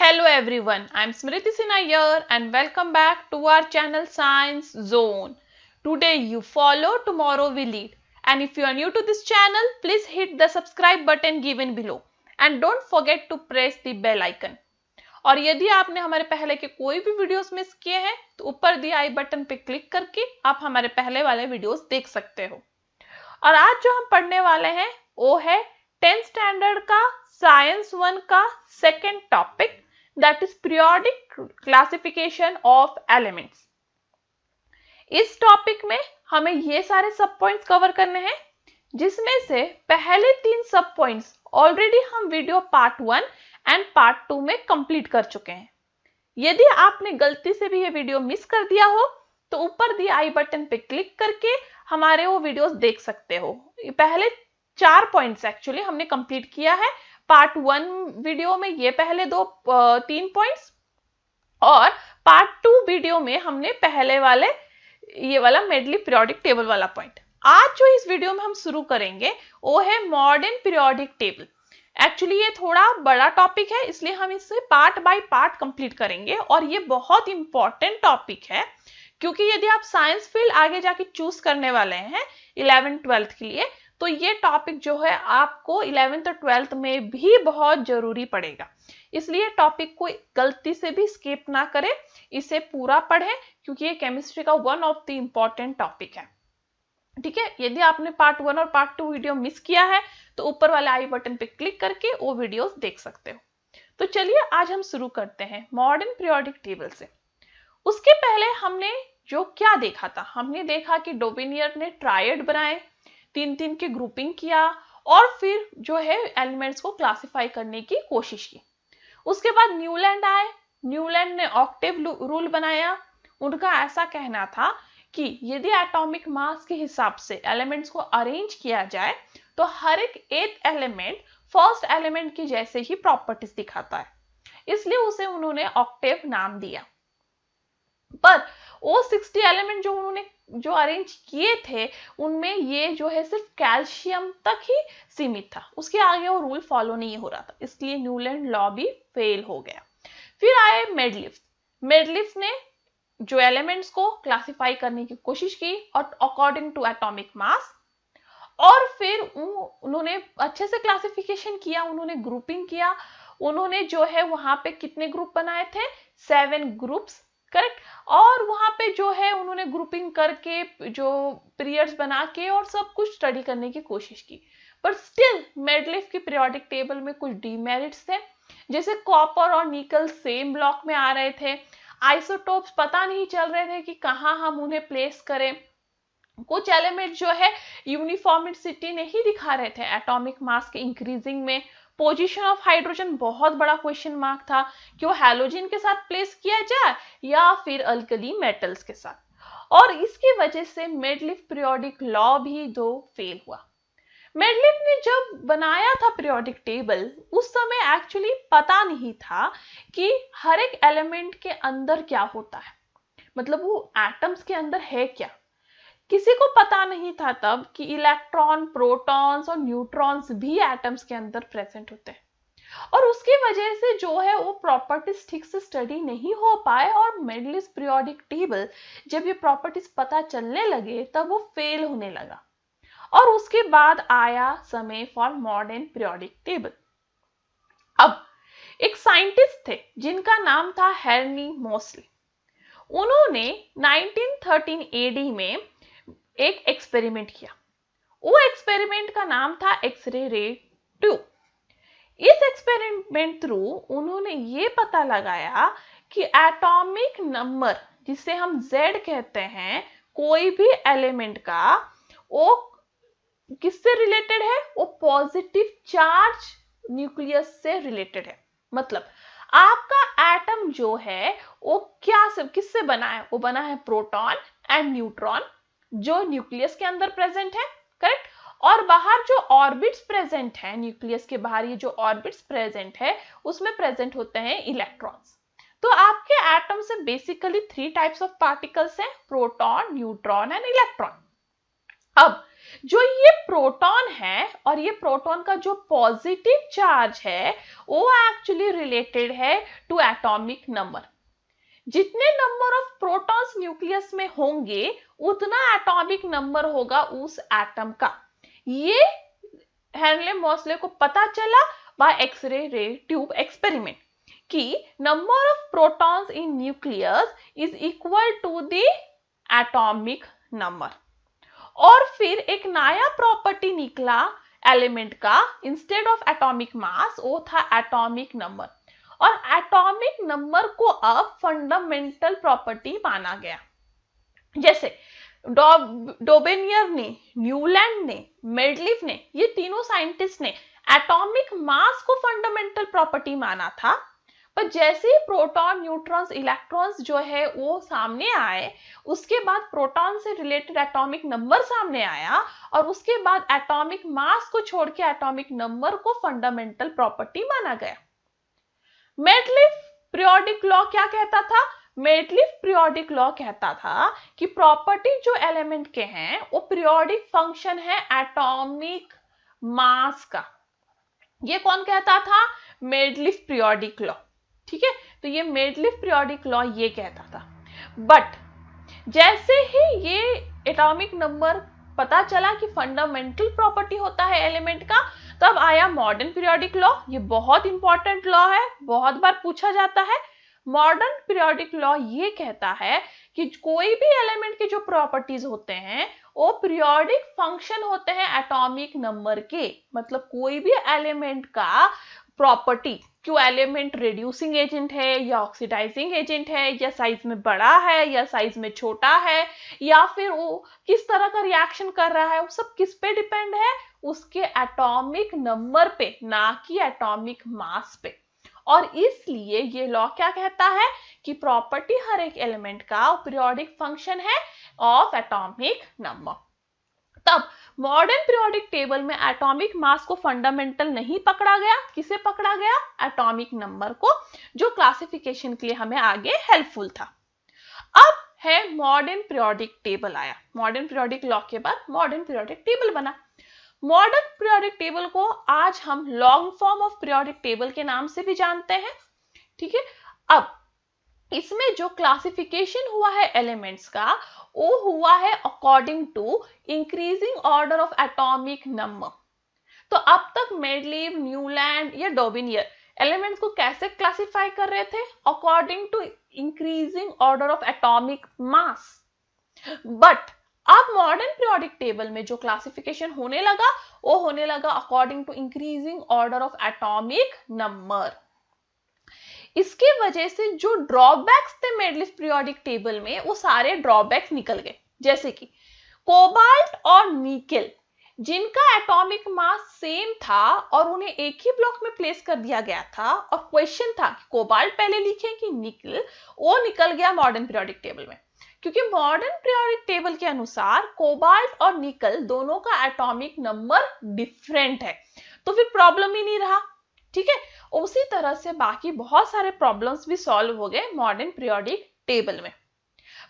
Hello everyone, I'm Smriti Sinha here and welcome back to our channel Science Zone. Today you follow, tomorrow we lead. And if you are new to this channel, please hit the subscribe button given below. And don't forget to press the bell icon. और यदि आपने हमारे पहले के कोई भी videos miss किए हैं तो ऊपर दिए आई बटन पे क्लिक करके आप हमारे पहले वाले वीडियोस देख सकते हो। और आज जो हम पढ़ने वाले हैं वो है 10th स्टैंडर्ड का साइंस 1 का second topic, that is periodic classification of elements. इस टॉपिक में हमें ये सारे सब पॉइंट्स कवर करने हैं, जिसमें से पहले 3 सब पॉइंट्स ऑलरेडी हम वीडियो पार्ट 1 एंड पार्ट 2 में कंप्लीट कर चुके हैं। यदि आपने गलती से भी ये वीडियो मिस कर दिया हो तो ऊपर दिए आई बटन पे क्लिक करके हमारे वो वीडियोस देख सकते हो। पहले 4 पॉइंट्स एक्चुअली हमने कंप्लीट किया है पार्ट 1 वीडियो में, ये पहले 3 पॉइंट्स, और पार्ट 2 वीडियो में हमने पहले वाले ये वाला मेडली पीरियोडिक टेबल वाला पॉइंट। आज जो इस वीडियो में हम शुरू करेंगे वो है मॉडर्न पीरियोडिक टेबल। एक्चुअली ये थोड़ा बड़ा टॉपिक है, इसलिए हम इसे पार्ट बाय पार्ट कंप्लीट करेंगे और ये बहुत इंपॉर्टेंट टॉपिक है, क्योंकि यदि आप साइंस फील्ड आगे जाके चूज करने वाले हैं 11th 12th के लिए तो ये टॉपिक जो है आपको 11th और 12th में भी बहुत जरूरी पड़ेगा। इसलिए टॉपिक को गलती से भी स्किप ना करें, इसे पूरा पढ़ें, क्योंकि ये केमिस्ट्री का one of the important topic है। ठीक है, यदि आपने पार्ट 1 और पार्ट 2 वीडियो मिस किया है तो ऊपर वाले आई बटन पे क्लिक करके वो वीडियोस देख सकते हो। तो चलिए आज हम शुरू करते हैं मॉडर्न पीरियोडिक टेबल से। उसके पहले हमने जो क्या देखा था, हमने देखा कि डोबिनियर ने ट्रायड बनाए, 3-3 की ग्रुपिंग किया और फिर जो है एलिमेंट्स को क्लासिफाई करने की कोशिश की। उसके बाद न्यूलैंड आए, न्यूलैंड ने ऑक्टेव रूल बनाया। उनका ऐसा कहना था कि यदि एटॉमिक मास के हिसाब से एलिमेंट्स को अरेंज किया जाए तो हर एक 8th एलिमेंट फर्स्ट एलिमेंट की जैसे ही प्रॉपर्टीज दिखाता है, इसलिए उसे उन्होंने ऑक्टेव नाम दिया। पर वो 60 एलिमेंट जो उन्होंने जो अरेंज किए थे उनमें ये जो है सिर्फ कैल्शियम तक ही सीमित था, उसके आगे वो रूल फॉलो नहीं हो रहा था, इसलिए न्यूलैंड लॉ भी फेल हो गया। फिर आए मेडलिफ्ट। मेडलिफ्ट ने जो एलिमेंट्स को क्लासिफाई करने की कोशिश की और अकॉर्डिंग टू एटॉमिक मास, और फिर उन्होंने अच्छे से क्लासिफिकेशन किया, उन्होंने ग्रुपिंग किया। उन्होंने जो है वहां पे कितने ग्रुप बनाए थे, 7 ग्रुप्स, करेक्ट। और वहां पे जो है उन्होंने ग्रुपिंग करके जो पीरियड्स बना के और सब कुछ स्टडी करने की कोशिश की। पर स्टिल मेडलिफ की पीरियोडिक टेबल में कुछ डीमेरिट्स थे, जैसे कॉपर और निकल सेम ब्लॉक में आ रहे थे, आइसोटोप्स पता नहीं चल रहे थे कि कहाँ हम उन्हें प्लेस करें, कुछ एलिमेंट जो है यूनिफॉर्मिटी नहीं दिखा रहे थे एटॉमिक मास के इंक्रीजिंग में। पोजीशन ऑफ हाइड्रोजन बहुत बड़ा क्वेश्चन मार्क था कि वो हैलोजन के साथ प्लेस किया जाए या फिर अल्कली मेटल्स के साथ, और इसकी वजह से मेडलिफ पीरियोडिक लॉ भी फेल हुआ। मेडलिफ ने जब बनाया था पीरियोडिक टेबल उस समय एक्चुअली पता नहीं था कि हर एक एलिमेंट के अंदर क्या होता है, मतलब वो एटम्स के अंदर है क्या। किसी को पता नहीं था तब कि इलेक्ट्रॉन, प्रोटॉन्स और न्यूट्रॉन्स भी एटम्स के अंदर प्रेजेंट होते हैं, और उसकी वजह से जो है वो प्रॉपर्टीज ठीक से स्टडी नहीं हो पाए, और मेडलिफ पीरियोडिक टेबल जब ये प्रॉपर्टीज पता चलने लगे तब वो फेल होने लगा, और उसके बाद आया समय फॉर मॉडर्न पीरियोडिक टेबल। अब एक साइंटिस्ट थे जिनका नाम था हेनरी मोसले। उन्होंने 1913 एडी में एक एक्सपेरिमेंट किया। वो एक्सपेरिमेंट का नाम था एक्सरे रे ट्यूब। इस एक्सपेरिमेंट थ्रू उन्होंने ये पता लगाया कि एटॉमिक नंबर जिसे हम Z कहते हैं कोई भी एलिमेंट का, वो किससे रिलेटेड है, वो पॉजिटिव चार्ज न्यूक्लियस से रिलेटेड है। मतलब आपका एटम जो है वो क्या से किससे बना है, वो बना है प्रोटॉन एंड न्यूट्रॉन जो न्यूक्लियस के अंदर प्रेजेंट है, करेक्ट। और बाहर जो ऑर्बिट्स प्रेजेंट है, न्यूक्लियस के बाहर ये जो ऑर्बिट्स प्रेजेंट है उसमें प्रेजेंट होते हैं इलेक्ट्रॉन्स। तो आपके एटम से बेसिकली 3 टाइप्स ऑफ पार्टिकल्स हैं, प्रोटॉन, न्यूट्रॉन एंड इलेक्ट्रॉन। अब जो ये प्रोटॉन है और ये प्रोटॉन का जो पॉजिटिव चार्ज है वो एक्चुअली रिलेटेड है टू एटॉमिक नंबर। जितने नंबर ऑफ प्रोटॉन्स न्यूक्लियस में होंगे उतना एटॉमिक नंबर होगा उस एटम का। ये हेनले मोसले को पता चला by X-ray ray tube experiment कि number of protons in nucleus is equal to the atomic number. और फिर एक नया प्रॉपर्टी निकला एलिमेंट का, इंस्टेड ऑफ एटॉमिक मास वो था एटॉमिक नंबर। और एटॉमिक नंबर को अब फंडामेंटल प्रॉपर्टी माना गया। जैसे डोबेनियर ने, न्यूलैंड ने, मेडलिफ ने, ये तीनों साइंटिस्ट ने एटॉमिक मास को फंडामेंटल प्रॉपर्टी माना था। पर जैसे ही प्रोटॉन, न्यूट्रॉन्स, इलेक्ट्रॉन्स जो है वो सामने आए, उसके बाद प्रोटॉन से रिलेटेड एटॉमिक नंबर सामने आया और उसके बाद एटॉमिक मास को छोड़ के एटॉमिक नंबर को फंडामेंटल प्रॉपर्टी माना गया। मेडलिफ पीरियोडिक लॉ क्या कहता था? मेडलिफ पीरियोडिक लॉ कहता था कि प्रॉपर्टी जो एलिमेंट के हैं वो पीरियोडिक फंक्शन है एटॉमिक मास का। ये कौन कहता था? मेडलिफ पीरियोडिक लॉ। ठीक है, तो ये मेडलिफ पीरियोडिक लॉ ये कहता था। बट जैसे ही ये एटॉमिक नंबर पता चला कि फंडामेंटल प्रॉपर्टी होता है एलिमेंट का, तब आया मॉडर्न पीरियोडिक लॉ। ये बहुत इंपॉर्टेंट लॉ है, बहुत बार पूछा जाता है। मॉडर्न पीरियोडिक लॉ ये कहता है कि कोई भी एलिमेंट के जो प्रॉपर्टीज होते हैं वो पीरियोडिक फंक्शन होते हैं एटॉमिक नंबर के। मतलब कोई भी एलिमेंट का प्रॉपर्टी, क्यों एलिमेंट रिड्यूसिंग एजेंट है या ऑक्सीडाइजिंग एजेंट है, या साइज में बड़ा है या साइज में छोटा है, या फिर वो किस तरह का रिएक्शन कर रहा है, वो सब किस पे डिपेंड है? उसके एटॉमिक नंबर पे, ना कि एटॉमिक मास पे। और इसलिए ये लॉ क्या कहता है कि प्रॉपर्टी हर एक एलिमेंट का पीरियोडिक फंक्शन है ऑफ एटॉमिक नंबर। तब मॉडर्न पीरियोडिक टेबल में एटॉमिक मास को फंडामेंटल नहीं पकड़ा गया। किसे पकड़ा गया? एटॉमिक नंबर को, जो क्लासिफिकेशन के लिए हमें आगे हेल्पफुल था। अब है मॉडर्न पीरियोडिक टेबल आया। मॉडर्न पीरियोडिक लॉ के बाद मॉडर्न पीरियोडिक टेबल बना। मॉडर्न पीरियोडिक टेबल को आज हम long form of periodic table के नाम से भी जानते हैं। ठीक है, अब इसमें जो क्लासिफिकेशन हुआ है एलिमेंट्स का वो हुआ है according to increasing order of atomic number. तो अब तक मेडलिफ, न्यूलैंड या डोबिनियर एलिमेंट्स को कैसे क्लासिफाई कर रहे थे? According to increasing order of atomic mass. But अब मॉडर्न पीरियोडिक टेबल में जो क्लासिफिकेशन होने लगा वो होने लगा according to increasing order of atomic number. इसकी वजह से जो ड्रॉबैक्स थे मेडलिफ पीरियोडिक टेबल में, वो सारे ड्रॉबैक्स निकल गए। जैसे कि कोबाल्ट और निकेल, जिनका एटॉमिक मास सेम था और उन्हें एक ही ब्लॉक में प्लेस कर दिया गया था, और क्वेश्चन था कि कोबाल्ट पहले लिखें कि निकेल, वो निकल गया मॉडर्न पीरियोडिक टेबल में। क्योंकि मॉडर्न पीरियोडिक टेबल के अनुसार कोबाल्ट और निकेल दोनों का एटॉमिक नंबर डिफरेंट है, तो फिर प्रॉब्लम ही नहीं रहा। ठीक है, उसी तरह से बाकी बहुत सारे प्रॉब्लम्स भी सॉल्व हो गए मॉडर्न पीरियोडिक टेबल में।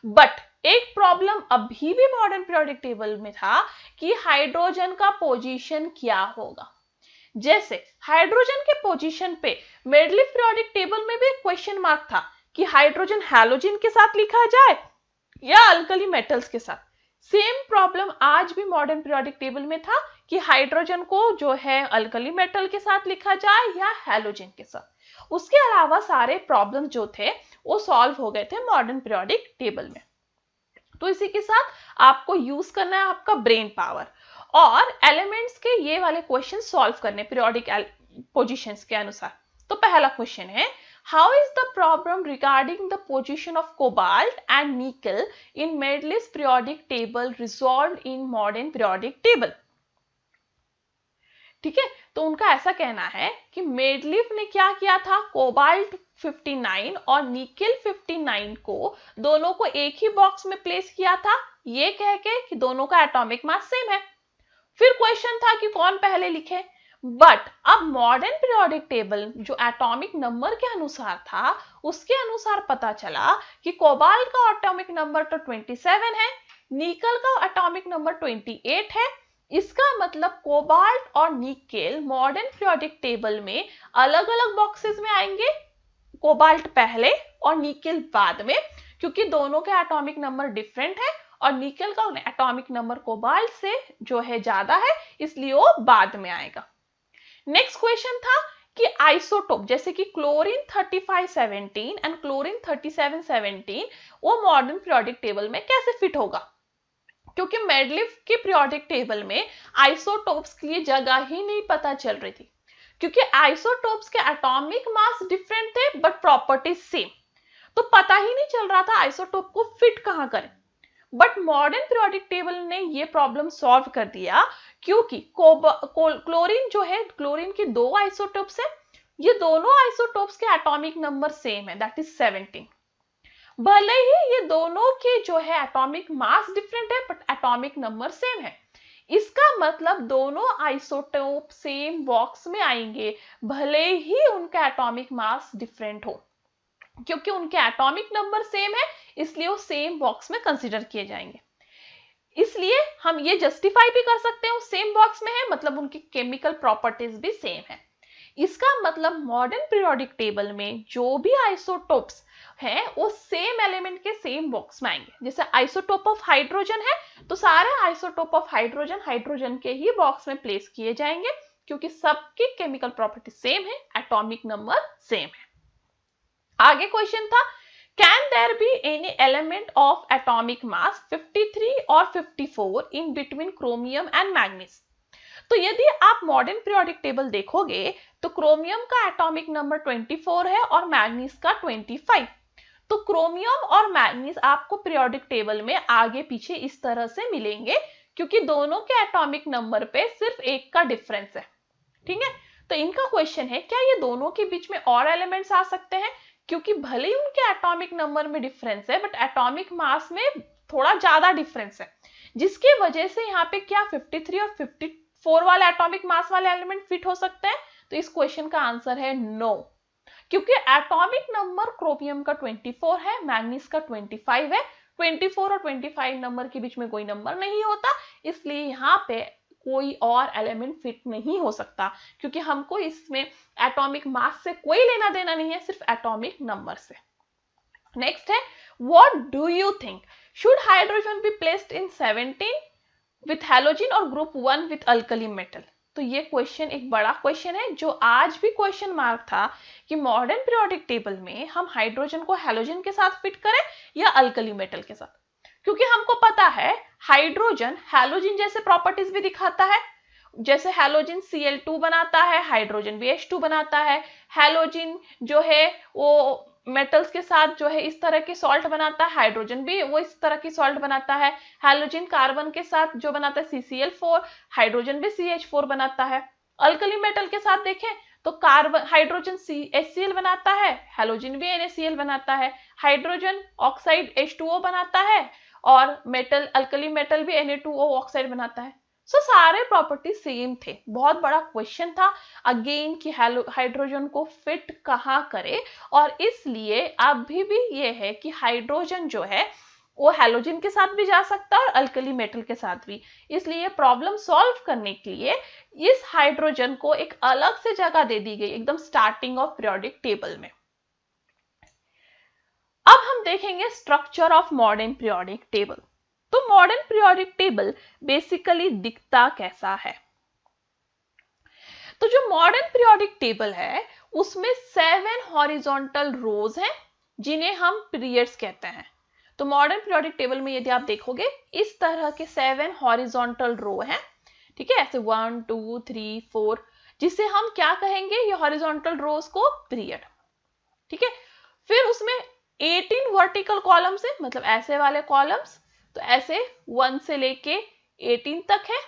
बट एक प्रॉब्लम अभी भी मॉडर्न पीरियोडिक टेबल में था कि हाइड्रोजन का पोजीशन क्या होगा। जैसे हाइड्रोजन के पोजीशन पे मेडलिफ पीरियोडिक टेबल में भी क्वेश्चन मार्क था कि हाइड्रोजन हैलोजन के साथ लिखा जाए या अल्कली मेटल्स के साथ। सेम प्रॉब्लम आज भी मॉडर्न पीरियोडिक टेबल में था कि हाइड्रोजन को जो है अल्कली मेटल के साथ लिखा जाए या हैलोजन के साथ। उसके अलावा सारे प्रॉब्लम जो थे वो सॉल्व हो गए थे मॉडर्न पीरियोडिक टेबल में। तो इसी के साथ आपको यूज करना है आपका ब्रेन पावर और एलिमेंट्स के ये वाले क्वेश्चन सॉल्व करने पीरियोडिक पोजीशंस के अनुसार। तो पहला क्वेश्चन है, how is the problem regarding the position of cobalt and nickel in Mendeleev's periodic table resolved in modern periodic table? ठीक है, तो उनका ऐसा कहना है कि मेडलिफ ने क्या किया था, कोबाल्ट 59 और निकेल 59 को दोनों को एक ही बॉक्स में प्लेस किया था, ये कह के कि दोनों का एटॉमिक मास सेम है। फिर क्वेश्चन था कि कौन पहले लिखे। बट अब मॉडर्न पीरियोडिक टेबल जो एटॉमिक नंबर के अनुसार था, उसके अनुसार पता चला कि कोबाल्ट का एटॉमिक नंबर तो 27 है, निकल का एटॉमिक नंबर 28 है। इसका मतलब कोबाल्ट और निकेल मॉडर्न पीरियोडिक टेबल में अलग अलग बॉक्सेस में आएंगे, कोबाल्ट पहले और निकेल बाद में, क्योंकि दोनों के एटॉमिक नंबर डिफरेंट है और निकेल का एटॉमिक नंबर कोबाल्ट से जो है ज्यादा है, इसलिए वो बाद में आएगा। नेक्स्ट क्वेश्चन था कि आइसोटोप जैसे कि क्लोरीन 3517 एंड क्लोरीन 3717 वो मॉडर्न पीरियोडिक टेबल में कैसे फिट होगा, क्योंकि मेडलिफ के पीरियोडिक टेबल में आइसोटोप्स के लिए जगह ही नहीं पता चल रही थी, क्योंकि आइसोटोप्स के एटॉमिक मास डिफरेंट थे बट प्रॉपर्टीज सेम, तो पता ही नहीं चल रहा था आइसोटोप को फिट कहां करें। बट मॉडर्न पीरियोडिक टेबल ने ये प्रॉब्लम सॉल्व कर दिया, क्योंकि क्लोरीन जो है, क्लोरीन की दो आइसोटोप्स है, ये दोनों आइसोटोप्स के एटॉमिक नंबर सेम है, दैट इज 17। भले ही ये दोनों के जो है एटॉमिक मास डिफरेंट है बट एटॉमिक नंबर सेम है। इसका मतलब दोनों आइसोटोप सेम बॉक्स में आएंगे भले ही उनका एटॉमिक मास डिफरेंट हो, क्योंकि उनके एटॉमिक नंबर सेम है इसलिए वो सेम बॉक्स में कंसीडर किए जाएंगे। इसलिए हम ये जस्टिफाई भी कर सकते हैं वो सेम बॉक्स में है, मतलब उनकी केमिकल प्रॉपर्टीज भी सेम है। इसका मतलब मॉडर्न पीरियोडिक टेबल में जो भी आइसोटोप्स हैं वो सेम एलिमेंट के सेम बॉक्स में आएंगे। जैसे आइसोटोप ऑफ हाइड्रोजन है तो सारे आइसोटोप ऑफ हाइड्रोजन हाइड्रोजन के ही बॉक्स में प्लेस किए जाएंगे, क्योंकि सबकी केमिकल प्रॉपर्टी सेम है, एटॉमिक नंबर सेम है। आगे क्वेश्चन था, can there be any element of atomic mass 53 और 54 in between chromium and manganese. तो यदि आप मॉडर्न पीरियोडिक टेबल देखोगे तो क्रोमियम का एटॉमिक नंबर 24 है और मैग्नीज का 25। तो क्रोमियम और मैग्नीज आपको पीरियोडिक टेबल में आगे पीछे इस तरह से मिलेंगे, क्योंकि दोनों के एटॉमिक नंबर पे सिर्फ एक का डिफरेंस है। ठीक है, तो इनका क्वेश्चन है क्या ये दोनों के बीच में और एलिमेंट्स आ सकते हैं, क्योंकि भले ही उनके एटॉमिक नंबर में डिफरेंस है बट एटॉमिक मास में थोड़ा ज्यादा डिफरेंस है, जिसकी वजह से यहाँ पे क्या 53 और 54 वाले एटॉमिक मास वाले एलिमेंट फिट हो सकते हैं। तो इस क्वेश्चन का आंसर है नो, क्योंकि एटॉमिक नंबर क्रोमियम का 24 है, मैग्नीज का 25 है, 24 और 25 नंबर के बीच में कोई नंबर नहीं होता, इसलिए यहाँ पे कोई और एलिमेंट फिट नहीं हो सकता, क्योंकि हमको इसमें एटॉमिक मास से कोई लेना देना नहीं है, सिर्फ एटॉमिक नंबर से। नेक्स्ट है, what do you think should hydrogen be placed in 17 with halogen और ग्रुप 1 विथ अल्कली मेटल। तो ये क्वेश्चन एक बड़ा क्वेश्चन है जो आज भी क्वेश्चन मार्क था कि मॉडर्न पीरियोडिक टेबल में हम हाइड्रोजन को हैलोजन के साथ फिट करें या अल्कली मेटल के साथ, क्योंकि हमको पता है हाइड्रोजन हैलोजन जैसे प्रॉपर्टीज भी दिखाता है। जैसे हैलोजन Cl2 बनाता है, हाइड्रोजन भी H2 बनाता है। हैलोजन जो है वो मेटल्स के साथ जो है इस तरह की सॉल्ट बनाता है, हाइड्रोजन भी वो इस तरह की सॉल्ट बनाता है। हैलोजन कार्बन के साथ जो बनाता है CCl4, हाइड्रोजन भी CH4 बनाता है। अल्कली मेटल के साथ देखें तो कार्बन हाइड्रोजन HCl बनाता है, हैलोजन भी NaCl बनाता है, हाइड्रोजन ऑक्साइड H2O बनाता है और मेटल अल्कली मेटल भी Na2O ऑक्साइड बनाता है। सो सारे प्रॉपर्टी सेम थे। बहुत बड़ा क्वेश्चन था अगेन कि हाइड्रोजन को फिट कहाँ करे, और इसलिए अभी भी ये है कि हाइड्रोजन जो है वो हैलोजन के साथ भी जा सकता है और अल्कली मेटल के साथ भी। इसलिए प्रॉब्लम सॉल्व करने के लिए इस हाइड्रोजन को एक अलग से जगह दे दी गई, एकदम स्टार्टिंग ऑफ पीरियोडिक टेबल में। अब हम देखेंगे structure of modern periodic table. तो मॉडर्न पीरियोडिक टेबल बेसिकली दिखता कैसा है? तो जो मॉडर्न पीरियोडिक टेबल है उसमें 7 हॉरिजॉन्टल रोज हैं जिन्हें हम पीरियड्स कहते हैं। तो मॉडर्न पीरियोडिक टेबल में यदि आप देखोगे इस तरह के 7 हॉरिजॉन्टल रो हैं, ठीक है, ऐसे 1 2 3 4, जिसे हम क्या कहेंगे, ये हॉरिजॉन्टल रोज को पीरियड। ठीक है, फिर उसमें 18 वर्टिकल कॉलम्स है, मतलब ऐसे वाले कॉलम्स, तो ऐसे 1 से लेके 18 तक है,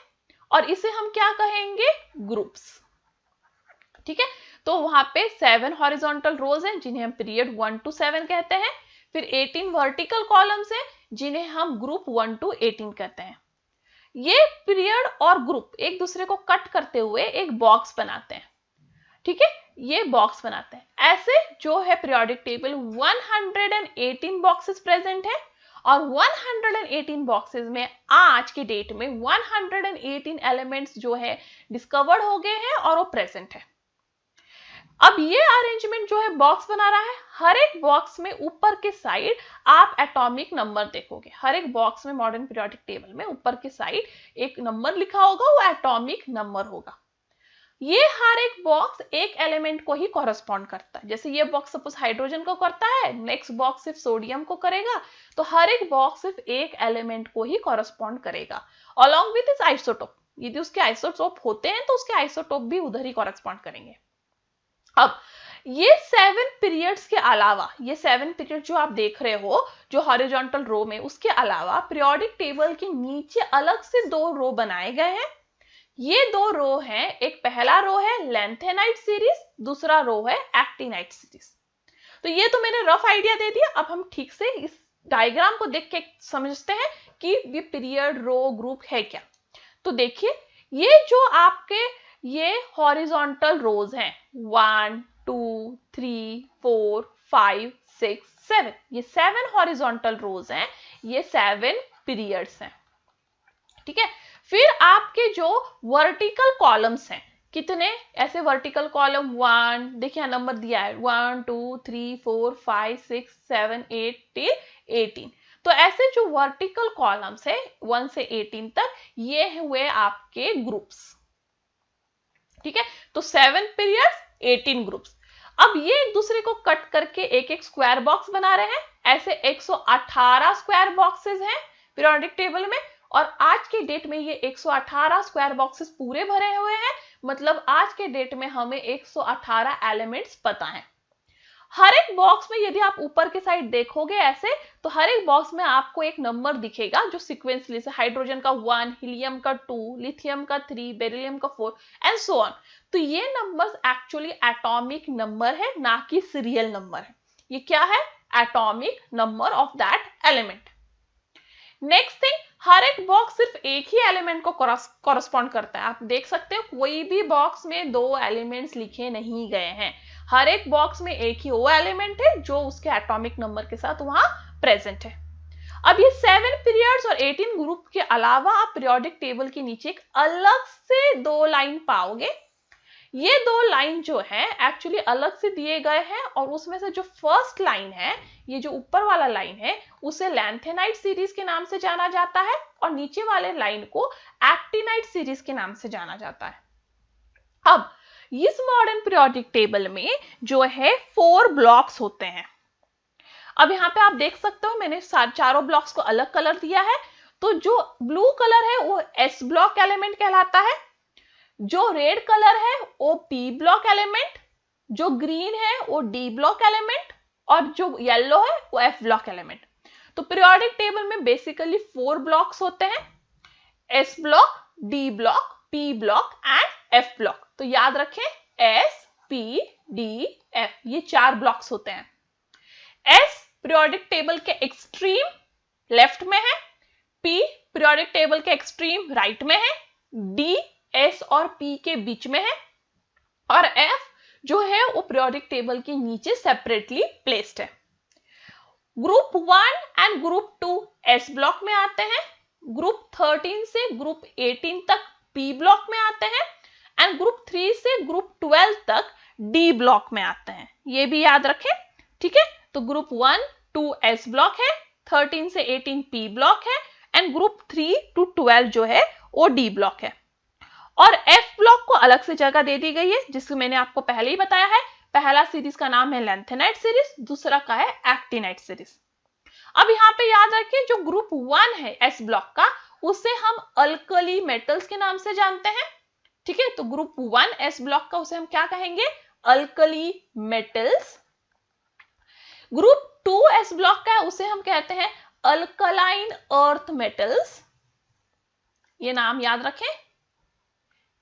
और इसे हम क्या कहेंगे, ग्रुप्स। ठीक है, तो वहां पे 7 हॉरिजॉन्टल रोज हैं जिन्हें हम पीरियड 1 to 7 कहते हैं, फिर 18 वर्टिकल कॉलम्स हैं जिन्हें हम ग्रुप 1 to 18 कहते हैं। ये पीरियड और ग्रुप एक दूसरे को कट करते हुए एक बॉक्स बनाते हैं। ठीक है, ये बॉक्स बनाते हैं। ऐसे जो है पीरियोडिक टेबल 118 बॉक्सेस प्रेजेंट है, और 118 बॉक्सेस में आज के डेट में 118 एलिमेंट्स जो है डिस्कवर्ड हो गए हैं और वो प्रेजेंट है। अब ये अरेंजमेंट जो है बॉक्स बना रहा है, हर एक बॉक्स में ऊपर के साइड आप एटॉमिक नंबर देखोगे। हर एक बॉक्स में मॉडर्न पीरियोडिक टेबल में ऊपर के साइड एक नंबर लिखा होगा, वो एटॉमिक नंबर होगा। ये हर एक बॉक्स एक एलिमेंट को ही कॉरेस्पॉन्ड करता है। जैसे ये बॉक्स सपोज हाइड्रोजन को करता है, नेक्स्ट बॉक्स सिर्फ सोडियम को करेगा, तो हर एक बॉक्स सिर्फ एक एलिमेंट को ही कॉरेस्पॉन्ड करेगा अलॉन्ग विद इट्स आइसोटोप। यदि उसके आइसोटोप होते हैं तो उसके आइसोटोप भी उधर ही कॉरेस्पॉन्ड करेंगे। अब ये 7 पीरियड्स के अलावा, ये 7 पीरियड जो आप देख रहे हो जो हॉरिजॉन्टल रो में, उसके अलावा पीरियोडिक टेबल के नीचे अलग से 2 रो बनाए गए हैं। ये 2 रो हैं, एक पहला रो है लैंथेनाइट सीरीज, दूसरा रो है एक्टिनाइट सीरीज। तो ये तो मैंने रफ आइडिया दे दिया। अब हम ठीक से इस डायग्राम को देख के समझते हैं कि ये पीरियड रो ग्रुप है क्या। तो देखिए, ये जो आपके ये हॉरिजॉन्टल रोज हैं 1 2 3 4 5 6 7, ये 7 हॉरिजॉन्टल रोज हैं, ये 7 पीरियड्स हैं। ठीक है, फिर आपके जो वर्टिकल कॉलम्स हैं, कितने ऐसे वर्टिकल कॉलम 1, देखिए नंबर दिया है 1 2 3 4 5 6 7 8 till 18। तो ऐसे जो वर्टिकल कॉलम्स है 1 से 18 तक, ये हुए आपके ग्रुप्स। ठीक है, तो 7 पीरियड्स 18 ग्रुप्स। अब ये एक दूसरे को कट करके एक एक स्क्वायर बॉक्स बना रहे हैं। ऐसे 118 स्क्वायर बॉक्सेस हैं पीरियोडिक टेबल में, और आज के डेट में ये 118 स्क्वायर बॉक्सेस पूरे भरे हुए हैं। मतलब आज के डेट में हमें 118 एलिमेंट्स पता है। हर एक बॉक्स में यदि आप ऊपर के साइड देखोगे ऐसे, तो हर एक बॉक्स में आपको एक नंबर दिखेगा जो सीक्वेंसली, जैसे हाइड्रोजन का 1, हीलियम का 2, लिथियम का 3, बेरिलियम का 4 एंड सो ऑन। तो ये नंबर्स एक्चुअली एटॉमिक नंबर है, ना कि सीरियल नंबर है। ये क्या है? Atomic number of that element. Next thing, हर एक बॉक्स सिर्फ एक ही एलिमेंट को कॉरेस्पॉन्ड करता है। आप देख सकते हो कोई भी बॉक्स में 2 एलिमेंट्स लिखे नहीं गए हैं। हर एक बॉक्स में एक ही वो एलिमेंट है जो उसके एटॉमिक नंबर के साथ वहां प्रेजेंट है। अब ये 7 पीरियड्स और 18 ग्रुप के अलावा आप पीरियोडिक टेबल के नीचे एक अलग से 2 लाइन पाओगे। ये 2 लाइन जो है एक्चुअली अलग से दिए गए हैं, और उसमें से जो फर्स्ट लाइन है, ये जो ऊपर वाला लाइन है, उसे लैंथेनाइट सीरीज के नाम से जाना जाता है, और नीचे वाले लाइन को एक्टिनाइट सीरीज के नाम से जाना जाता है। अब इस मॉडर्न पीरियोडिक टेबल में जो है 4 ब्लॉक्स होते हैं। अब यहाँ पे आप देख सकते हो मैंने चारों ब्लॉक्स को अलग कलर दिया है। तो जो ब्लू कलर है वो एस ब्लॉक एलिमेंट कहलाता है, जो रेड कलर है वो पी ब्लॉक एलिमेंट, जो ग्रीन है वो डी ब्लॉक एलिमेंट, और जो येलो है वो एफ ब्लॉक एलिमेंट। तो पीरियोडिक टेबल में बेसिकली 4 ब्लॉक्स होते हैं, S block, D block, P block and F block. तो याद रखें, एस पी डी एफ, ये 4 ब्लॉक्स होते हैं। एस पीरियोडिक टेबल के एक्सट्रीम लेफ्ट में है, पी पीरियोडिक टेबल के एक्सट्रीम राइट में है, डी एस और पी के बीच में है, और एफ जो है वो पीरियोडिक टेबल के नीचे सेपरेटली प्लेस्ड है। Group 1 and group 2 S block में आते हैं, ग्रुप 13 से ग्रुप 18 तक पी ब्लॉक में आते हैं, एंड ग्रुप 3 से ग्रुप 12 तक डी ब्लॉक में आते हैं। ये भी याद रखें, ठीक है। तो ग्रुप 1 2 एस ब्लॉक है, 13 से 18 पी ब्लॉक है, एंड ग्रुप 3 to 12 जो है वो डी ब्लॉक है। और एफ ब्लॉक को अलग से जगह दे दी गई है, जिसको मैंने आपको पहले ही बताया है। पहला सीरीज का नाम है लैंथेनाइट सीरीज, दूसरा का है एक्टिनाइट सीरीज। अब यहाँ पे याद रखिए, जो ग्रुप 1 है एस ब्लॉक का, उसे हम अल्कली मेटल्स के नाम से जानते हैं, ठीक है। तो ग्रुप 1 एस ब्लॉक का उसे हम क्या कहेंगे? Alkali metals. Group 2 S block का है, उसे हम कहते हैं अल्कलाइन अर्थ मेटल्स। ये नाम याद रखें,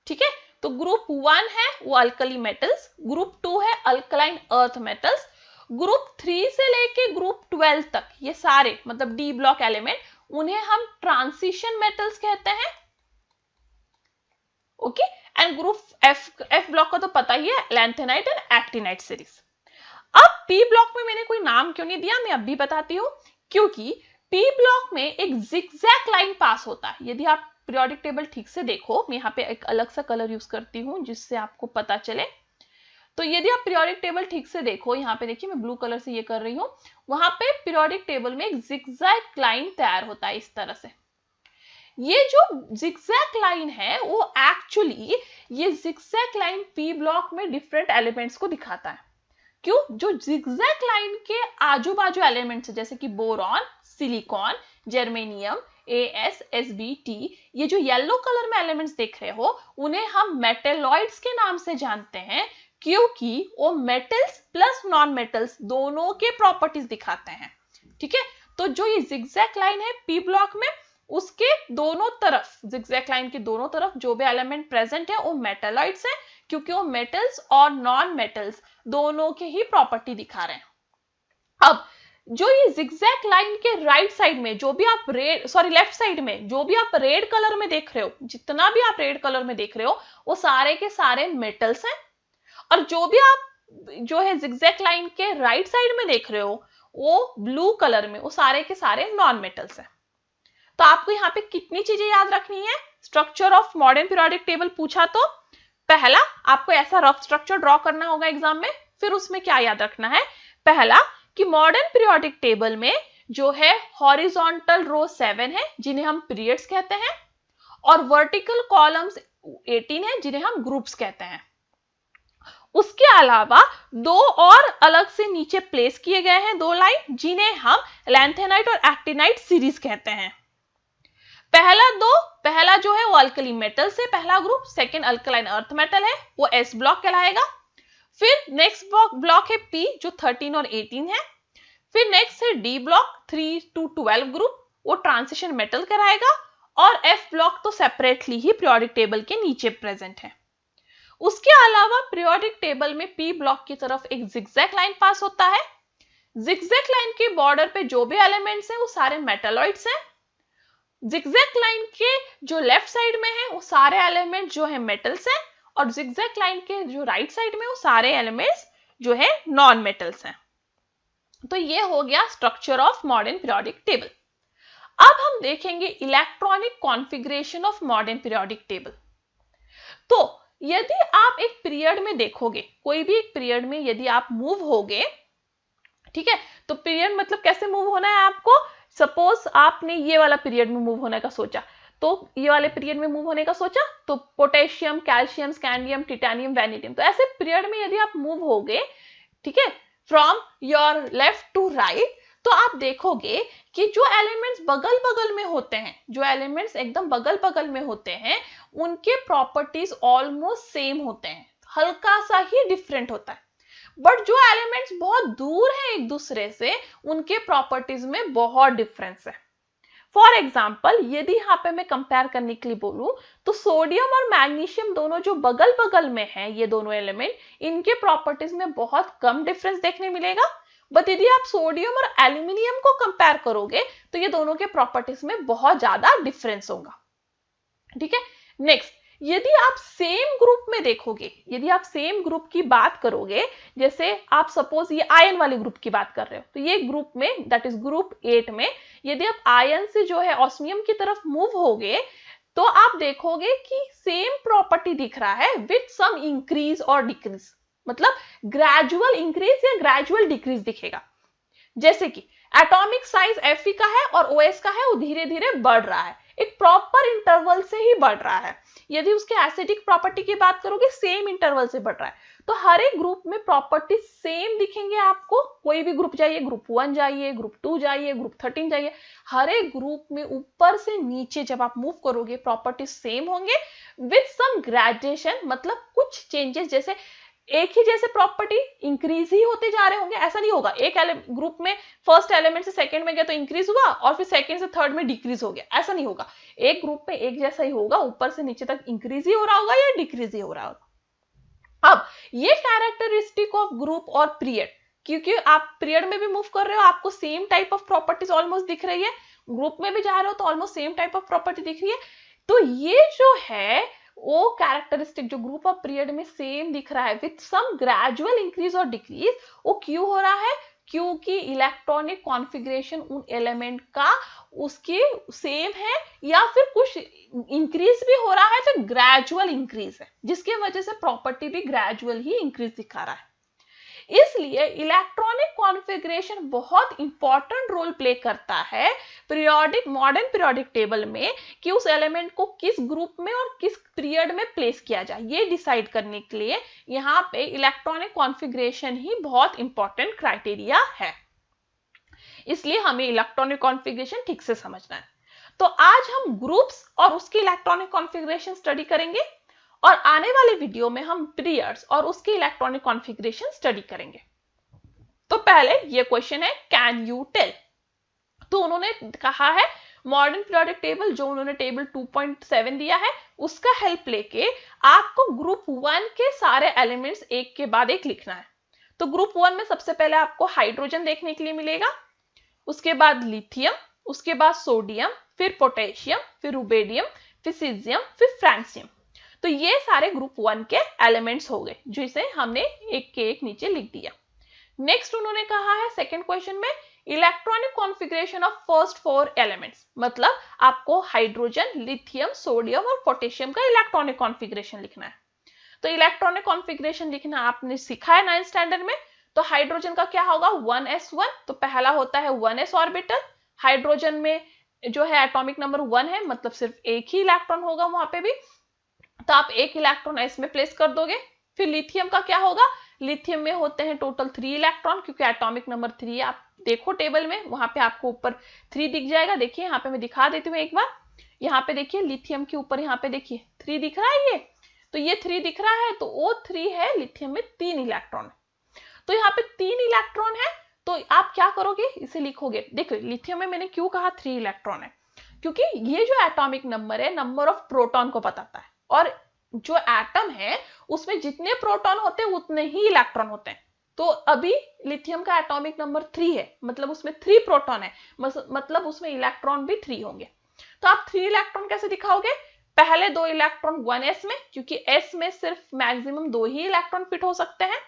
ठीक है। तो ग्रुप 1 है वो अल्कली मेटल्स, ग्रुप 2 है अल्कलाइन अर्थ मेटल्स, ग्रुप 3 से लेके ग्रुप 12 तक ये सारे मतलब डी ब्लॉक एलिमेंट, उन्हें हम ट्रांजिशन मेटल्स कहते हैं, okay. And group F block का तो पता ही है, लैंथेनाइट एंड एक्टिनाइट सीरीज। अब पी ब्लॉक में मैंने कोई नाम क्यों नहीं दिया, मैं अब भी बताती हूँ। क्योंकि पी ब्लॉक में एक जिगजैग लाइन पास होता है। यदि आप पीरियोडिक टेबल ठीक से देखो, मैं यहाँ पे एक अलग सा कलर यूज करती हूँ जिससे आपको पता चले। तो यदि आप पीरियोडिक टेबल ठीक से देखो, यहाँ पे देखिए मैं ब्लू कलर से ये कर रही हूँ, वहां पे पीरियोडिक टेबल में एक जिगजैग लाइन तैयार होता है इस तरह से। ये जो जिगजैग लाइन है वो एक्चुअली ये जिगजैग लाइन पी ब्लॉक में डिफरेंट एलिमेंट्स को दिखाता है। क्यों? जो जिगजैग लाइन के आजू बाजू एलिमेंट्स है जैसे कि boron, silicon, germanium, S, SBT, ये जो येलो कलर में एलिमेंट्स देख रहे हो उन्हें हम मेटेलॉइड्स के नाम से जानते हैं, क्योंकि वो मेटल्स प्लस नॉन मेटल्स दोनों के प्रॉपर्टीज दिखाते हैं। ठीक है, तो जो ये जिगजैग लाइन है पी ब्लॉक में, उसके दोनों तरफ, जिगजैग लाइन के दोनों तरफ जो भी एलिमेंट प्रेजेंट है वो मेटेलॉइड्स है, क्योंकि वो मेटल्स और नॉन मेटल्स दोनों के ही प्रॉपर्टी दिखा रहे हैं। अब जो ये जिगजैग लाइन के राइट साइड में जो भी आप लेफ्ट साइड में जो भी आप रेड कलर में देख रहे हो, जितना भी आप रेड कलर में देख रहे हो वो सारे के सारे मेटल्स हैं, और जो भी आप जो है जिगजैग लाइन के राइट साइड में देख रहे हो वो ब्लू कलर में, वो सारे के सारे नॉन मेटल्स हैं। तो आपको यहाँ पे कितनी चीजें याद रखनी है? Structure of modern periodic table पूछा तो पहला आपको ऐसा रफ स्ट्रक्चर ड्रॉ करना होगा एग्जाम में। फिर उसमें क्या याद रखना है? पहला कि मॉडर्न पीरियोडिक टेबल में जो है हॉरिजॉन्टल रो 7 है जिन्हें हम पीरियड्स कहते हैं, और वर्टिकल कॉलम्स 18 है जिन्हें हम ग्रुप्स कहते हैं। उसके अलावा दो और अलग से नीचे प्लेस किए गए हैं दो लाइन, जिन्हें हम लैंथेनाइट और एक्टिनाइट सीरीज कहते हैं। पहला जो है वो अल्कली मेटल से पहला group, second alkaline earth metal है वो एस ब्लॉक कहलाएगा। फिर नेक्स्ट ब्लॉक है पी जो 13 और 18 है। फिर नेक्स्ट है डी ब्लॉक 3 to 12 ग्रुप, वो ट्रांजिशन मेटल कहलाएगा। और एफ ब्लॉक तो सेपरेटली ही पीरियोडिक टेबल के नीचे प्रेजेंट है। उसके अलावा पीरियोडिक टेबल में पी ब्लॉक की तरफ एक जिगजैग लाइन पास होता है। जिगजैग लाइन के बॉर्डर पे जो भी एलिमेंट्स हैं वो सारे मेटलॉइड्स हैं। जिगजैग लाइन के जो लेफ्ट साइड में है वो सारे एलिमेंट जो है मेटल्स हैं, और जिगजैग लाइन के जो राइट साइड में वो सारे एलिमेंट्स जो है नॉन मेटल्स हैं। तो ये हो गया structure of modern periodic table. अब हम देखेंगे electronic configuration of modern periodic table. तो यदि आप एक पीरियड में देखोगे, कोई भी एक पीरियड में यदि आप मूव होगे, ठीक है, तो पीरियड मतलब कैसे मूव होना है आपको? सपोज आपने ये वाला पीरियड में मूव होने का सोचा, तो ये वाले पीरियड में मूव होने का सोचा तो potassium, calcium, scandium, titanium, vanadium, तो ऐसे पीरियड में यदि आप मूव होगे, ठीक है, from your left to right, तो आप देखोगे कि जो एलिमेंट्स बगल बगल में होते हैं, जो एलिमेंट्स एकदम बगल बगल में होते हैं, उनके प्रॉपर्टीज ऑलमोस्ट सेम होते हैं, हल्का सा ही डिफरेंट होता है। बट जो एलिमेंट्स बहुत दूर हैं एक दूसरे से, उनके प्रॉपर्टीज में बहुत डिफरेंस है। फॉर एग्जाम्पल, यदि यहाँ पे मैं कंपेयर करने के लिए बोलूं तो सोडियम और मैग्नीशियम दोनों जो बगल बगल में हैं, ये दोनों एलिमेंट, इनके प्रॉपर्टीज में बहुत कम डिफरेंस देखने मिलेगा। बट यदि आप सोडियम और एल्यूमिनियम को कंपेयर करोगे तो ये दोनों के प्रॉपर्टीज में बहुत ज्यादा डिफरेंस होगा। ठीक है, नेक्स्ट, यदि आप सेम ग्रुप में देखोगे, यदि आप सेम ग्रुप की बात करोगे, जैसे आप सपोज ये आयन वाले ग्रुप की बात कर रहे हो, तो ये ग्रुप में, दैट इज ग्रुप 8 में, यदि आप आयन से जो है ऑस्मियम की तरफ मूव होगे तो आप देखोगे कि सेम प्रॉपर्टी दिख रहा है विथ सम इंक्रीज और डिक्रीज, मतलब ग्रेजुअल इंक्रीज या ग्रेजुअल डिक्रीज दिखेगा। जैसे कि एटॉमिक साइज Fe का है और OS का है, वो धीरे धीरे बढ़ रहा है, एक प्रॉपर इंटरवल से ही बढ़ रहा है। यदि उसके एसिडिक प्रॉपर्टी की बात करोगे, सेम इंटरवल से बढ़ रहा है। तो हर एक ग्रुप में प्रॉपर्टी सेम दिखेंगे आपको। कोई भी ग्रुप जाइए, ग्रुप 1 जाइए, ग्रुप 2 जाइए, ग्रुप 13 जाइए, हर एक ग्रुप में ऊपर से नीचे जब आप मूव करोगे प्रॉपर्टी सेम होंगे विथ सम ग्रेजुएशन, मतलब कुछ चेंजेस, जैसे एक ही जैसे प्रॉपर्टी इंक्रीज ही होते जा रहे होंगे, ऐसा नहीं होगा एक ग्रुप में फर्स्ट एलिमेंट से सेकंड में गया तो इंक्रीज हुआ और फिर सेकंड से थर्ड में डिक्रीज हो गया, ऐसा नहीं होगा। एक ग्रुप में एक जैसा ही होगा, ऊपर से नीचे तक इंक्रीज ही हो रहा होगा या डिक्रीज ही हो रहा होगा। अब ये कैरेक्टरिस्टिक ऑफ ग्रुप और पीरियड, क्योंकि आप पीरियड में भी मूव कर रहे हो, आपको same type of properties almost दिख रही है, ग्रुप में भी जा रहे हो तो almost same type of property दिख रही है। तो ये जो है वो कैरेक्टरिस्टिक जो ग्रुप ऑफ पीरियड में सेम दिख रहा है विथ सम ग्रेजुअल इंक्रीज और डिक्रीज, वो क्यों हो रहा है? क्योंकि इलेक्ट्रॉनिक कॉन्फ़िगरेशन उन एलिमेंट का उसके सेम है या फिर कुछ इंक्रीज भी हो रहा है, तो ग्रेजुअल इंक्रीज है, जिसकी वजह से प्रॉपर्टी भी ग्रेजुअल ही इंक्रीज दिखा रहा है। इसलिए इलेक्ट्रॉनिक कॉन्फ़िगरेशन बहुत इंपॉर्टेंट रोल प्ले करता है मॉडर्न पीरियोडिक टेबल में, कि उस एलिमेंट को किस ग्रुप में और किस पीरियड में प्लेस किया जाए, ये डिसाइड करने के लिए यहाँ पे इलेक्ट्रॉनिक कॉन्फ़िगरेशन ही बहुत इंपॉर्टेंट क्राइटेरिया है। इसलिए हमें इलेक्ट्रॉनिक कॉन्फ़िगरेशन ठीक से समझना है। तो आज हम ग्रुप्स और उसकी इलेक्ट्रॉनिक कॉन्फ़िगरेशन स्टडी करेंगे, और आने वाले वीडियो में हम पीरियड्स और उसकी इलेक्ट्रॉनिक कॉन्फ़िगरेशन स्टडी करेंगे। तो पहले ये क्वेश्चन है, कैन यू टेल। तो उन्होंने कहा है मॉडर्न पीरियोडिक टेबल, जो उन्होंने टेबल 2.7 दिया है, उसका हेल्प लेके आपको ग्रुप 1 के सारे एलिमेंट्स एक के बाद एक लिखना है। तो ग्रुप 1 में सबसे पहले आपको हाइड्रोजन देखने के लिए मिलेगा, उसके बाद लिथियम, उसके बाद सोडियम, फिर पोटेशियम, फिर रुबेडियम, फिर सीजियम, फिर फ्रांसियम। तो ये सारे ग्रुप 1 के एलिमेंट्स हो गए, जिसे हमने एक के एक नीचे लिख दिया। नेक्स्ट उन्होंने कहा है सेकंड क्वेश्चन में, electronic configuration of first 4 elements, मतलब आपको हाइड्रोजन, लिथियम, सोडियम और पोटेशियम का इलेक्ट्रॉनिक कॉन्फ़िगरेशन लिखना है। तो इलेक्ट्रॉनिक कॉन्फ़िगरेशन लिखना आपने सीखा है 9th स्टैंडर्ड में। तो हाइड्रोजन का क्या होगा, 1s1, तो पहला होता है 1s ऑर्बिटल। हाइड्रोजन में जो है एटॉमिक नंबर 1 है, मतलब सिर्फ एक ही इलेक्ट्रॉन होगा वहां पे भी, तो आप एक इलेक्ट्रॉन s में प्लेस कर दोगे। फिर लिथियम का क्या होगा, लिथियम में होते हैं टोटल 3 इलेक्ट्रॉन, क्योंकि एटॉमिक नंबर 3 आप देखो टेबल में, वहां पे आपको ऊपर 3 दिख जाएगा। देखिए यहाँ पे मैं दिखा देती हूँ एक बार, यहाँ पे देखिए लिथियम के ऊपर यहाँ पे देखिए 3 दिख रहा है, ये तो ये 3 दिख रहा है, तो O3 है, लिथियम में 3 इलेक्ट्रॉन है। तो यहाँ पे 3 इलेक्ट्रॉन है, तो आप क्या करोगे, इसे लिखोगे। देखो लिथियम में मैंने क्यों कहा 3 इलेक्ट्रॉन है, क्योंकि ये जो एटॉमिक नंबर है नंबर ऑफ प्रोटॉन को बताता है, और जो एटम है उसमें जितने प्रोटॉन होते हैं उतने ही इलेक्ट्रॉन होते हैं। तो अभी लिथियम का एटॉमिक नंबर 3 है, मतलब उसमें 3 प्रोटॉन है, मतलब उसमें इलेक्ट्रॉन भी 3 होंगे। तो आप 3 इलेक्ट्रॉन कैसे दिखाओगे, पहले 2 इलेक्ट्रॉन 1s में, क्योंकि s में सिर्फ मैक्सिमम 2 ही इलेक्ट्रॉन फिट हो सकते हैं,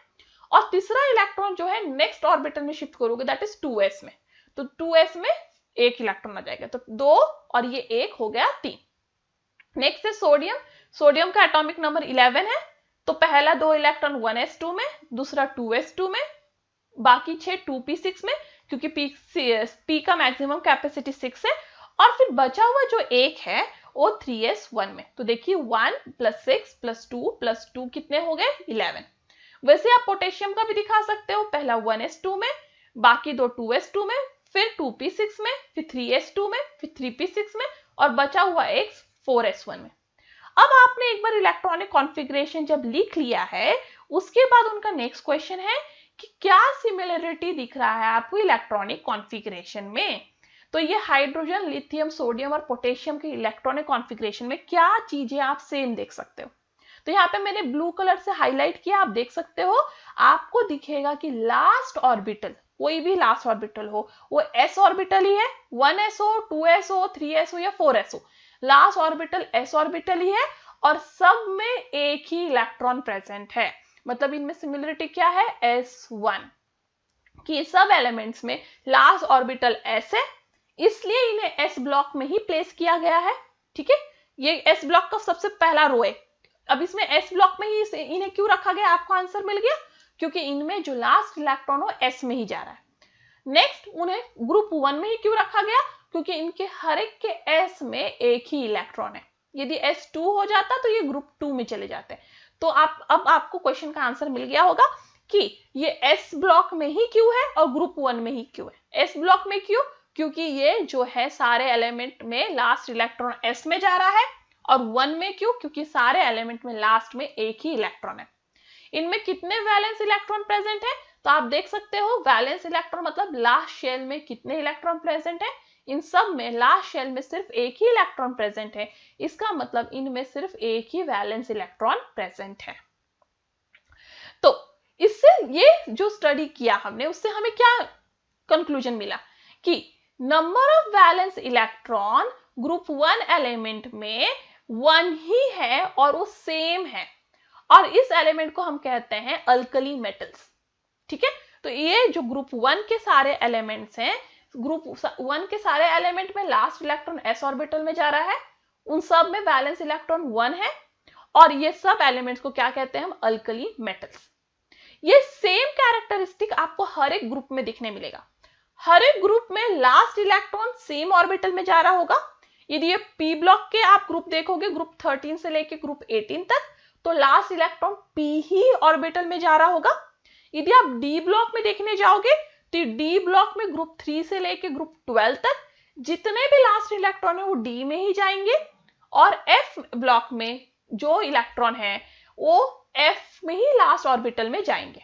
और तीसरा इलेक्ट्रॉन जो है नेक्स्ट ऑर्बिटल में शिफ्ट करोगे, दैट इज 2s में। तो 2s में एक इलेक्ट्रॉन आ जाएगा, तो 2 और ये 1 हो गया 3। नेक्स्ट है सोडियम। सोडियम का एटॉमिक नंबर 11 है, तो पहला 2 इलेक्ट्रॉन 1s2 में, दूसरा 2s2 में, बाकी 6 2p6 में, क्योंकि p का मैक्सिमम कैपेसिटी 6 है, और फिर बचा हुआ जो 1 है वो 3s1 में। तो देखिए 1 + 6 + 2 + 2 कितने हो गए, 11। वैसे आप पोटेशियम का भी दिखा सकते हो, पहला 1s2 में, बाकी 2 2s2 में, फिर 2p6 में, फिर 3s2 में, फिर 3p6 में, और बचा हुआ एक 4s1 में। अब आपने एक बार इलेक्ट्रॉनिक कॉन्फ़िगरेशन जब लिख लिया है, उसके बाद उनका नेक्स्ट क्वेश्चन है कि क्या सिमिलरिटी दिख रहा है आपको इलेक्ट्रॉनिक कॉन्फ़िगरेशन में। तो ये हाइड्रोजन, लिथियम, सोडियम और पोटेशियम के इलेक्ट्रॉनिक कॉन्फ़िगरेशन में क्या चीजें आप सेम देख सकते हो। तो यहाँ पे मैंने ब्लू कलर से हाईलाइट किया, आप देख सकते हो, आपको दिखेगा कि लास्ट ऑर्बिटल, कोई भी लास्ट ऑर्बिटल हो, वो s ऑर्बिटल ही है, 1s हो, 2s हो, 3s हो या 4s हो, लास्ट ऑर्बिटल s ऑर्बिटल ही है, और सब में एक ही इलेक्ट्रॉन प्रेजेंट है। मतलब इनमें सिमिलरिटी क्या है, s1, कि सब एलिमेंट्स में लास्ट ऑर्बिटल s है, इसलिए इन्हें s ब्लॉक में ही प्लेस किया गया है। ठीक है, ये s ब्लॉक का सबसे पहला रो है। अब इसमें s ब्लॉक में ही इन्हें क्यों रखा गया, आपको आंसर मिल गया, क्योंकि इनमें जो लास्ट इलेक्ट्रॉन हो s में ही जा रहा है। नेक्स्ट, उन्हें ग्रुप 1 में ही क्यों रखा गया, क्योंकि इनके हर एक के s में एक ही इलेक्ट्रॉन है। यदि s2 हो जाता तो ये ग्रुप 2 में चले जाते। तो अब आपको क्वेश्चन का आंसर मिल गया होगा कि ये s ब्लॉक में ही क्यों है और ग्रुप 1 में ही क्यों है। s ब्लॉक में क्यों, क्योंकि ये जो है सारे एलिमेंट में लास्ट इलेक्ट्रॉन s में जा रहा है, और 1 में क्यों, क्योंकि सारे एलिमेंट में लास्ट में एक ही इलेक्ट्रॉन है। इनमें कितने वैलेंस इलेक्ट्रॉन प्रेजेंट है, तो आप देख सकते हो वैलेंस इलेक्ट्रॉन मतलब लास्ट शेल में कितने इलेक्ट्रॉन प्रेजेंट है, इन सब में लास्ट शेल में सिर्फ एक ही इलेक्ट्रॉन प्रेजेंट है, इसका मतलब इनमें सिर्फ एक ही वैलेंस इलेक्ट्रॉन प्रेजेंट है। तो इससे ये जो स्टडी किया हमने, उससे हमें क्या कंक्लूजन मिला कि number of valence electron group 1 element में 1 ही है और वो सेम है, और इस एलिमेंट को हम कहते हैं अल्कली मेटल्स। ठीक है, तो ये जो ग्रुप 1 के सारे एलिमेंट्स हैं, ग्रुप 1 के सारे एलिमेंट में लास्ट इलेक्ट्रॉन s ऑर्बिटल में जा रहा है, उन सब में वैलेंस इलेक्ट्रॉन 1 है, और ये सब एलिमेंट्स को क्या कहते हैं हम, अल्कली मेटल्स। ये सेम कैरेक्टरिस्टिक आपको हर एक ग्रुप में दिखने मिलेगा। हर एक ग्रुप में लास्ट इलेक्ट्रॉन सेम ऑर्बिटल में जा रहा होगा। यदि ये p ब्लॉक के आप ग्रुप देखोगे, ग्रुप 13 से लेके ग्रुप 18 तक, तो लास्ट इलेक्ट्रॉन p ही ऑर्बिटल में जा रहा होगा। यदि आप d ब्लॉक में देखने जाओगे तो d ब्लॉक में ग्रुप 3 से लेके ग्रुप 12 तक जितने भी लास्ट इलेक्ट्रॉन है वो d में ही जाएंगे, और f ब्लॉक में जो इलेक्ट्रॉन है वो f में ही लास्ट ऑर्बिटल में जाएंगे।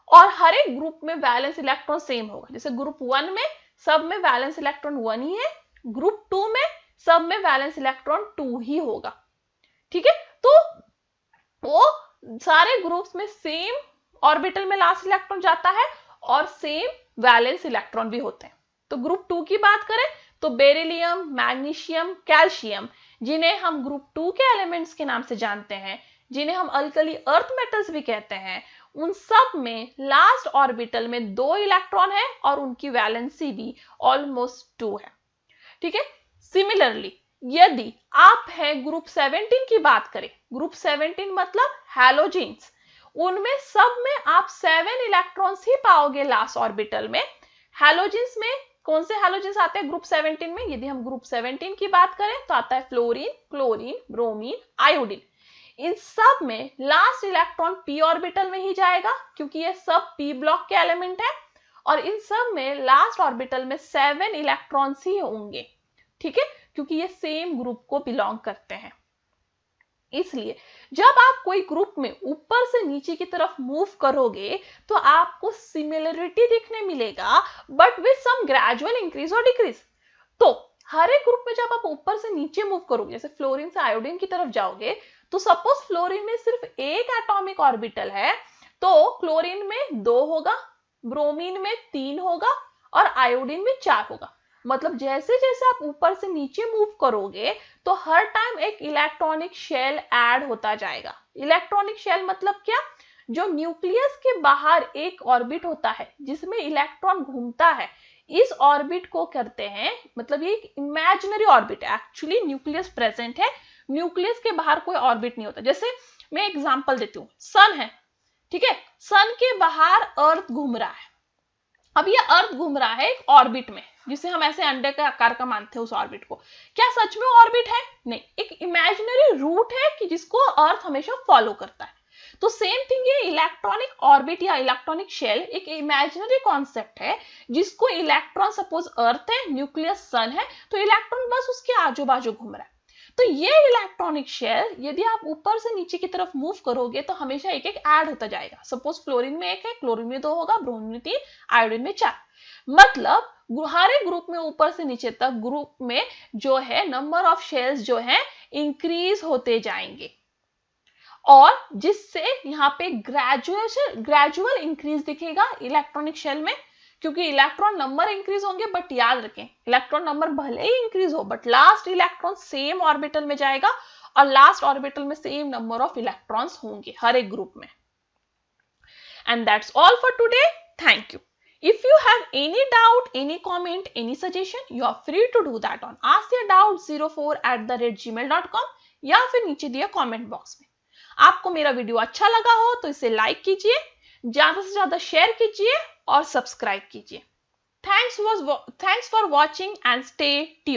और हर एक ग्रुप में वैलेंस इलेक्ट्रॉन सेम होगा। जैसे ग्रुप 1 में सब में वैलेंस इलेक्ट्रॉन 1 ही है, ग्रुप 2 में सब में वैलेंस इलेक्ट्रॉन 2 ही होगा। ठीक है, तो वो सारे ग्रुप्स में सेम ऑर्बिटल में लास्ट इलेक्ट्रॉन जाता है और सेम वैलेंस इलेक्ट्रॉन भी होते हैं। तो ग्रुप 2 की बात करें तो बेरिलियम, मैग्नीशियम, कैल्शियम, जिन्हें हम ग्रुप 2 के एलिमेंट्स के नाम से जानते हैं, जिन्हें हम अल्कली अर्थ मेटल्स भी कहते हैं, उन सब में लास्ट ऑर्बिटल में 2 इलेक्ट्रॉन है और उनकी वैलेंसी भी ऑलमोस्ट 2 है। ठीक है, सिमिलरली यदि आप है ग्रुप 17 की बात करें, ग्रुप 17 मतलब हैलोजेन्स, उनमें सब में आप 7 इलेक्ट्रॉन्स ही पाओगे लास्ट ऑर्बिटल में। हैलोजेन्स में कौन से हैलोजेन्स आते हैं ग्रुप 17 में? यदि हम ग्रुप 17 की बात करें तो आता है फ्लोरीन, क्लोरीन, ब्रोमीन, आयोडीन। इन सब में लास्ट इलेक्ट्रॉन p ऑर्बिटल में ही जाएगा क्योंकि ये सब p ब्लॉक के एलिमेंट है, और इन सब में लास्ट ऑर्बिटल में 7 इलेक्ट्रॉन्स ही होंगे। ठीक है, क्योंकि ये सेम ग्रुप को बिलोंग करते हैं। इसलिए जब आप कोई ग्रुप में ऊपर से नीचे की तरफ मूव करोगे तो आपको सिमिलरिटी दिखने मिलेगा, but with some gradual increase और डिक्रीज। तो हर एक ग्रुप में जब आप ऊपर से नीचे मूव करोगे, जैसे फ्लोरीन से आयोडीन की तरफ जाओगे, तो सपोज फ्लोरीन में सिर्फ एक एटॉमिक ऑर्बिटल है, तो क्लोरीन में 2 होगा, ब्रोमीन में 3 होगा और आयोडीन में 4 होगा। मतलब जैसे जैसे आप ऊपर से नीचे मूव करोगे तो हर टाइम एक इलेक्ट्रॉनिक शेल ऐड होता जाएगा। इलेक्ट्रॉनिक शेल मतलब क्या? जो न्यूक्लियस के बाहर एक ऑर्बिट होता है जिसमें इलेक्ट्रॉन घूमता है, इस ऑर्बिट को करते हैं, मतलब ये एक इमेजिनरी ऑर्बिट है, एक्चुअली न्यूक्लियस प्रेजेंट है, न्यूक्लियस के बाहर कोई ऑर्बिट नहीं होता। जैसे मैं एग्जांपल देती हूँ, सन है, ठीक है, सन के बाहर अर्थ घूम रहा है। अब ये अर्थ घूम रहा है एक ऑर्बिट में, जिसे हम ऐसे अंडे के आकार का मानते हैं उस ऑर्बिट को। क्या सच में ऑर्बिट है? नहीं, एक इमेजिनरी रूट है कि जिसको अर्थ हमेशा फॉलो करता है। तो सेम थिंग ये इलेक्ट्रॉनिक ऑर्बिट या इलेक्ट्रॉनिक शेल एक इमेजिनरी कॉन्सेप्ट है जिसको इलेक्ट्रॉन, सपोज अर्थ है, न्यूक्लियस सन है, तो इलेक्ट्रॉन बस उसके आजू बाजू घूम रहा है। तो ये इलेक्ट्रॉनिक शेल यदि आप ऊपर से नीचे की तरफ मूव करोगे तो हमेशा एक एक ऐड होता जाएगा। सपोज फ्लोरीन में 1 है, क्लोरीन में 2 होगा, ब्रोमीन में 3, आयोडीन में 4। मतलब हर एक ग्रुप में ऊपर से नीचे तक ग्रुप में जो है नंबर ऑफ शेल्स जो है इंक्रीज होते जाएंगे, और जिससे यहाँ पे ग्रेजुअल इंक्रीज दिखेगा इलेक्ट्रॉनिक शेल में, क्योंकि इलेक्ट्रॉन नंबर इंक्रीज होंगे, बट याद रखें इलेक्ट्रॉन नंबर भले ही इंक्रीज हो but last electron same orbital में जाएगा, और लास्ट ऑर्बिटल में सेम नंबर ऑफ इलेक्ट्रॉन्स होंगे हर एक ग्रुप में। And that's all for today. Thank you. If you have any doubt, any comment, any suggestion, you are free to do that on askyourdoubt04@gmail.com या फिर नीचे दिए comment box में। आपको मेरा वीडियो अच्छा लगा हो तो इसे लाइक कीजिए, ज्यादा से ज्यादा शेयर कीजिए और सब्सक्राइब कीजिए। Thanks for watching and stay tuned.